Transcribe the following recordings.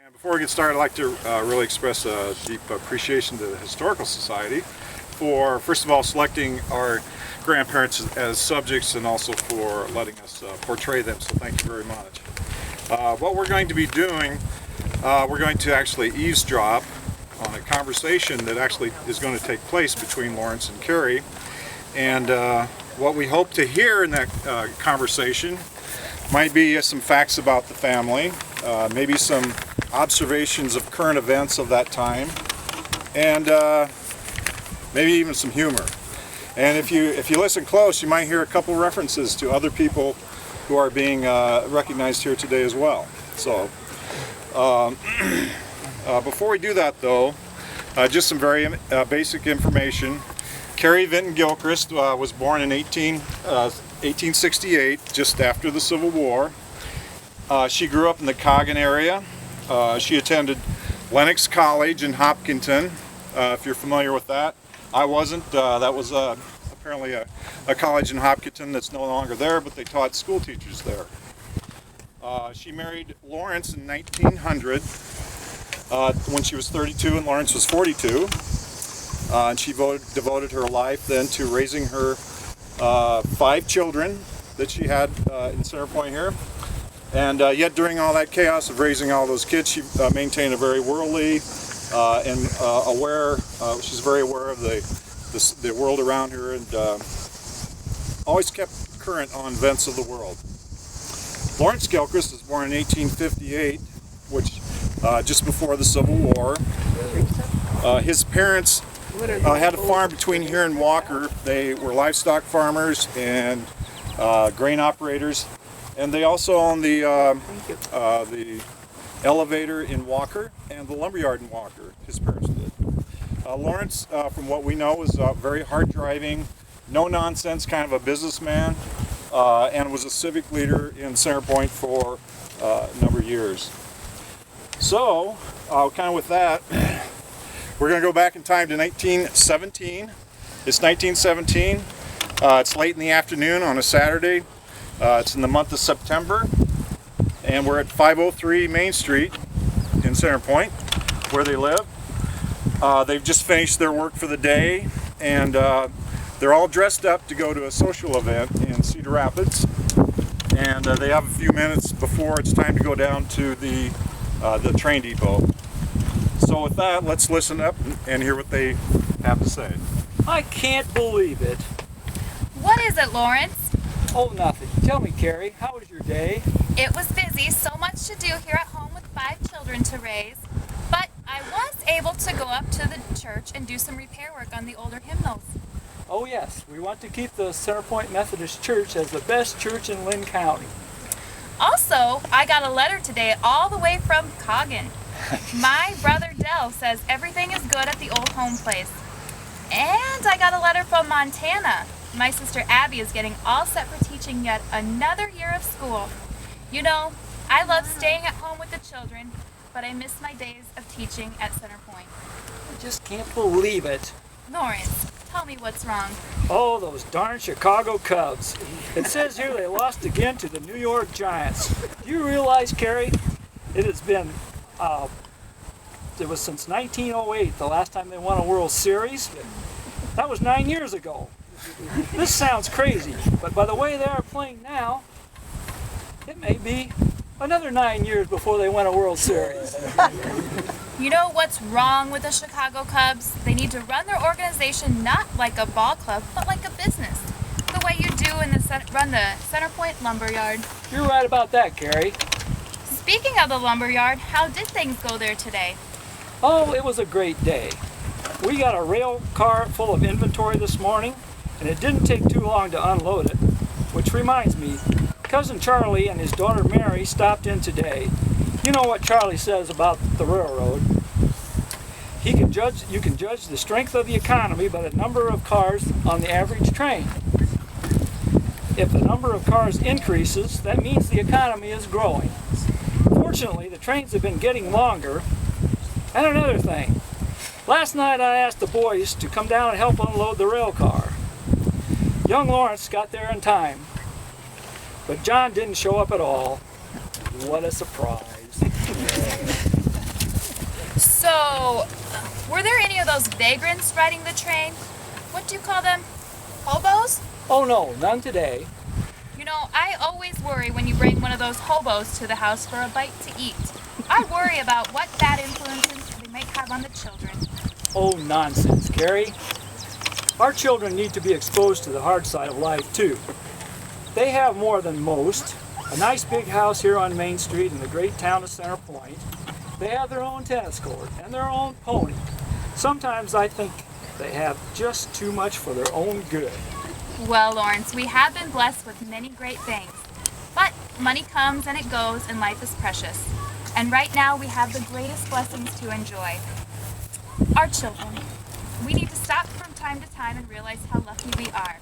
And before we get started, I'd like to really express a deep appreciation to the Historical Society for, first of all, selecting our grandparents as subjects and also for letting us portray them, so thank you very much. What we're going to be doing, we're going to actually eavesdrop on a conversation that actually is going to take place between Lawrence and Carrie. And what we hope to hear in that conversation might be some facts about the family, maybe some observations of current events of that time, and maybe even some humor. And if you listen close, you might hear a couple references to other people who are being recognized here today as well. So before we do that though, just some very basic information. Carrie Vinton Gilchrist was born in 1868, just after the Civil War. She grew up in the Coggin area. She attended Lenox College in Hopkinton, if you're familiar with that. I wasn't. That was apparently a college in Hopkinton that's no longer there, but they taught school teachers there. She married Lawrence in 1900 when she was 32 and Lawrence was 42. And she devoted her life then to raising her 5 children that she had in Center Point here. And yet during all that chaos of raising all those kids, she maintained a very worldly and she's very aware of the world around her, and always kept current on events of the world. Lawrence Gilchrist was born in 1858, which just before the Civil War. His parents had a farm between here and Walker. They were livestock farmers and grain operators, and they also owned the elevator in Walker and the lumberyard in Walker. His parents did. Lawrence, from what we know, was very hard driving, no nonsense kind of a businessman, and was a civic leader in Center Point for a number of years. So, kind of with that, we're going to go back in time to 1917. It's 1917. It's late in the afternoon on a Saturday. It's in the month of September, and we're at 503 Main Street in Center Point, where they live. They've just finished their work for the day, and they're all dressed up to go to a social event in Cedar Rapids. And they have a few minutes before it's time to go down to the train depot. So with that, let's listen up and hear what they have to say. I can't believe it. What is it, Lawrence? Oh, nothing. Tell me, Carrie, how was your day? It was busy, so much to do here at home with 5 children to raise. But I was able to go up to the church and do some repair work on the older hymnals. Oh, yes. We want to keep the Center Point Methodist Church as the best church in Lynn County. Also, I got a letter today all the way from Coggin. My brother Dell says everything is good at the old home place. And I got a letter from Montana. My sister Abby is getting all set for teaching yet another year of school. You know, I love staying at home with the children, but I miss my days of teaching at Center Point. I just can't believe it. Lawrence, tell me what's wrong. Oh, those darn Chicago Cubs. It says here they lost again to the New York Giants. Do you realize, Carrie, it has been, it was since 1908, the last time they won a World Series. That was 9 years ago. This sounds crazy, but by the way they are playing now, it may be another 9 years before they win a World Series. You know what's wrong with the Chicago Cubs? They need to run their organization not like a ball club, but like a business. The way you do run the Center Point Lumberyard. You're right about that, Carrie. Speaking of the lumberyard, how did things go there today? Oh, it was a great day. We got a rail car full of inventory this morning, and it didn't take too long to unload it. Which reminds me, Cousin Charlie and his daughter Mary stopped in today. You know what Charlie says about the railroad. You can judge the strength of the economy by the number of cars on the average train. If the number of cars increases, that means the economy is growing. Fortunately, the trains have been getting longer. And another thing, last night I asked the boys to come down and help unload the rail car. Young Lawrence got there in time, but John didn't show up at all. What a surprise. So, were there any of those vagrants riding the train? What do you call them? Hobos? Oh no, none today. You know, I always worry when you bring one of those hobos to the house for a bite to eat. I worry about what bad influences they might have on the children. Oh, nonsense, Carrie. Our children need to be exposed to the hard side of life, too. They have more than most. A nice big house here on Main Street in the great town of Center Point. They have their own tennis court and their own pony. Sometimes I think they have just too much for their own good. Well, Lawrence, we have been blessed with many great things. But money comes and it goes, and life is precious. And right now we have the greatest blessings to enjoy. Our children. We need to stop from time to time and realize how lucky we are.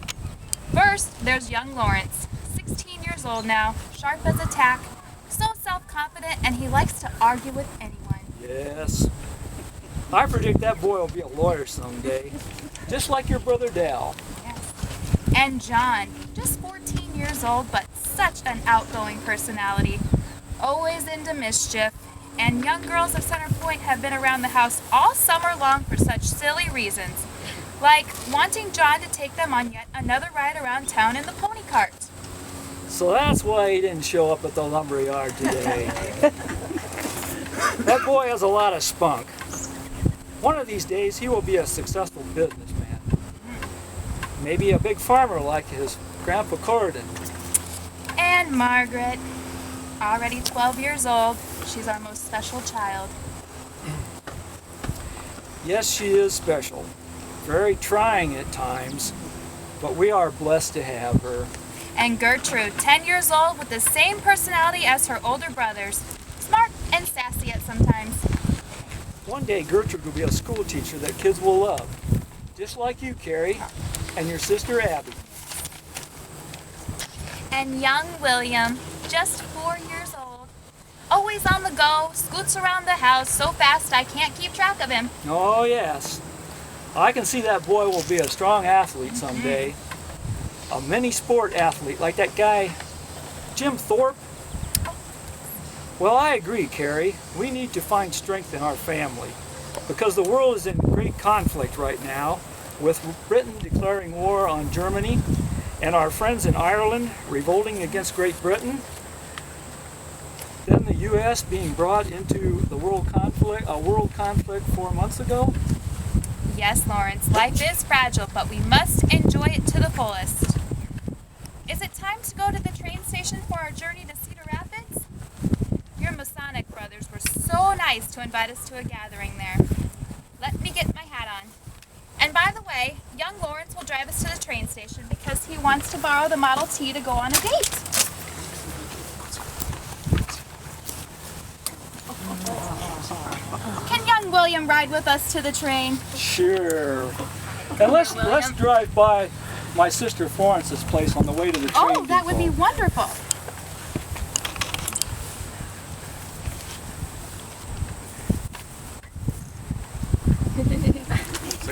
First, there's young Lawrence, 16 years old now, sharp as a tack, so self-confident, and he likes to argue with anyone. Yes. I predict that boy will be a lawyer someday, just like your brother Dal. Yes. And John, just 14 years old, but such an outgoing personality, always into mischief. And young girls of Center Point have been around the house all summer long for such silly reasons, like wanting John to take them on yet another ride around town in the pony cart. So that's why he didn't show up at the lumberyard today. That boy has a lot of spunk. One of these days he will be a successful businessman. Maybe a big farmer like his Grandpa Corden. And Margaret, already 12 years old, she's our most special child. Yes, she is special. Very trying at times, but we are blessed to have her. And Gertrude, 10 years old with the same personality as her older brothers. Smart and sassy at sometimes. One day Gertrude will be a school teacher that kids will love. Just like you, Carrie, and your sister Abby. And young William, just 4 years old. Always on the go, scoots around the house so fast I can't keep track of him. Oh yes. I can see that boy will be a strong athlete someday. A mini sport athlete like that guy, Jim Thorpe. Well, I agree, Carrie. We need to find strength in our family because the world is in great conflict right now, with Britain declaring war on Germany and our friends in Ireland revolting against Great Britain. Then the U.S. being brought into the world conflict 4 months ago. Yes, Lawrence, life is fragile, but we must enjoy it to the fullest. Is it time to go to the train station for our journey to Cedar Rapids? Your Masonic brothers were so nice to invite us to a gathering there. Let me get my hat on. And by the way, young Lawrence will drive us to the train station because he wants to borrow the Model T to go on a date. Can young William ride with us to the train? Sure. And let's drive by my sister Florence's place on the way to the train. Oh, that would be depot. wonderful.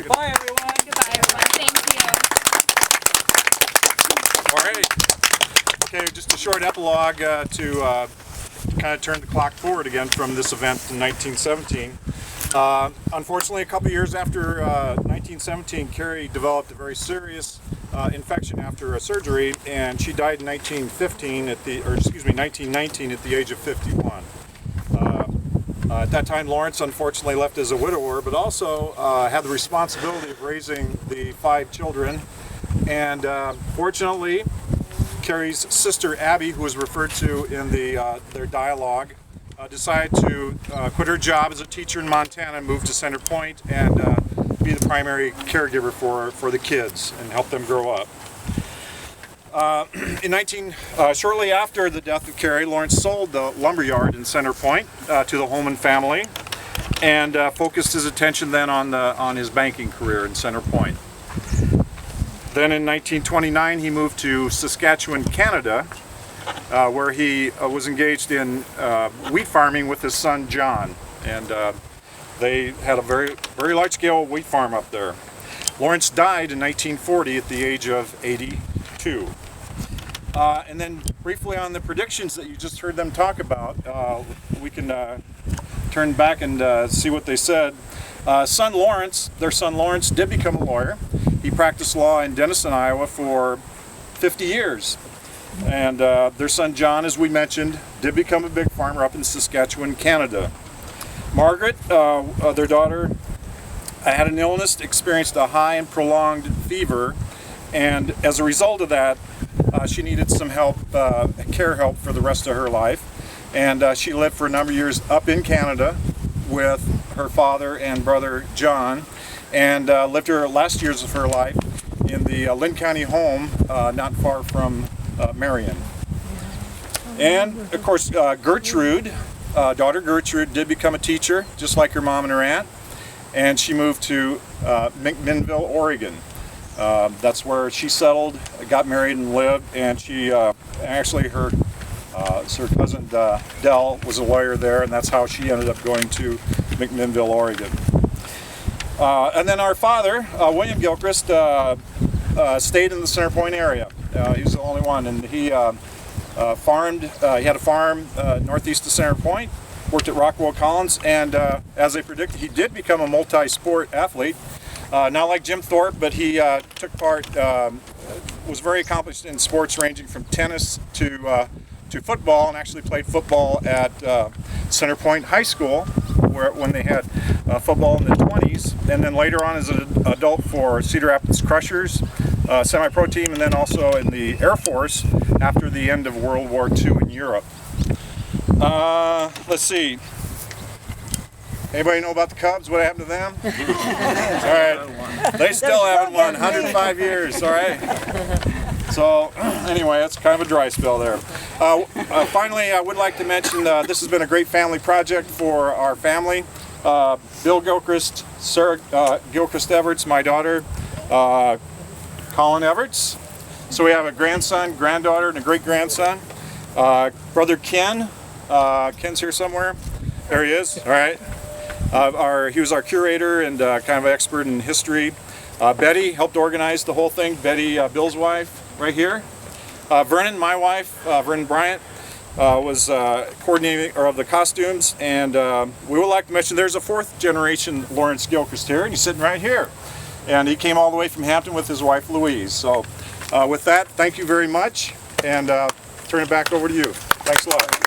Bye, everyone. Goodbye, everyone. Thank you. All right. Okay, just a short epilogue to kind of turn the clock forward again from this event in 1917. Unfortunately, a couple years after 1917, Carrie developed a very serious infection after a surgery, and she died in 1919 at the age of 51. At that time, Lawrence unfortunately left as a widower, but also had the responsibility of raising the 5 children. And fortunately, Carrie's sister Abby, who was referred to in their dialogue, decided to quit her job as a teacher in Montana and move to Center Point and be the primary caregiver for the kids and help them grow up. Shortly after the death of Carrie, Lawrence sold the lumberyard in Center Point to the Holman family and focused his attention then on his banking career in Center Point. Then in 1929 he moved to Saskatchewan, Canada, where he was engaged in wheat farming with his son John, and they had a very large-scale wheat farm up there. Lawrence died in 1940 at the age of 82. And then briefly on the predictions that you just heard them talk about, we can turn back and see what they said. Their son Lawrence did become a lawyer. He practiced law in Denison, Iowa for 50 years. And their son John, as we mentioned, did become a big farmer up in Saskatchewan, Canada. Margaret, their daughter, had an illness, experienced a high and prolonged fever, and as a result of that, she needed some help, care help for the rest of her life. And she lived for a number of years up in Canada with her father and brother John, and lived her last years of her life in the Lynn County home not far from Marion. And of course, Gertrude, daughter Gertrude, did become a teacher, just like her mom and her aunt, and she moved to McMinnville, Oregon. That's where she settled, got married and lived, and she actually her cousin Dell was a lawyer there, and that's how she ended up going to McMinnville, Oregon. And then our father, William Gilchrist, stayed in the Center Point area. He was the only one, and he farmed. He had a farm northeast of Center Point, worked at Rockwell Collins, and as they predicted, he did become a multi-sport athlete. Not like Jim Thorpe, but he took part, was very accomplished in sports ranging from tennis to football, and actually played football at Center Point High School, when they had football in the 20s, and then later on as an adult for Cedar Rapids Crushers, semi-pro team, and then also in the Air Force after the end of World War II in Europe. Let's see. Anybody know about the Cubs? What happened to them? All right. They still haven't won 105 years, all right? So anyway, that's kind of a dry spell there. Finally, I would like to mention this has been a great family project for our family. Bill Gilchrist, Sarah Gilchrist Everts, my daughter, Colin Everts. So we have a grandson, granddaughter, and a great-grandson. Brother Ken, Ken's here somewhere. There he is, all right. He was our curator and kind of an expert in history. Betty helped organize the whole thing. Betty, Bill's wife, right here. Vernon, my wife, Vernon Bryant, was coordinating of the costumes. And we would like to mention there's a fourth generation Lawrence Gilchrist here, and he's sitting right here. And he came all the way from Hampton with his wife Louise. So with that, thank you very much, and turn it back over to you. Thanks a lot.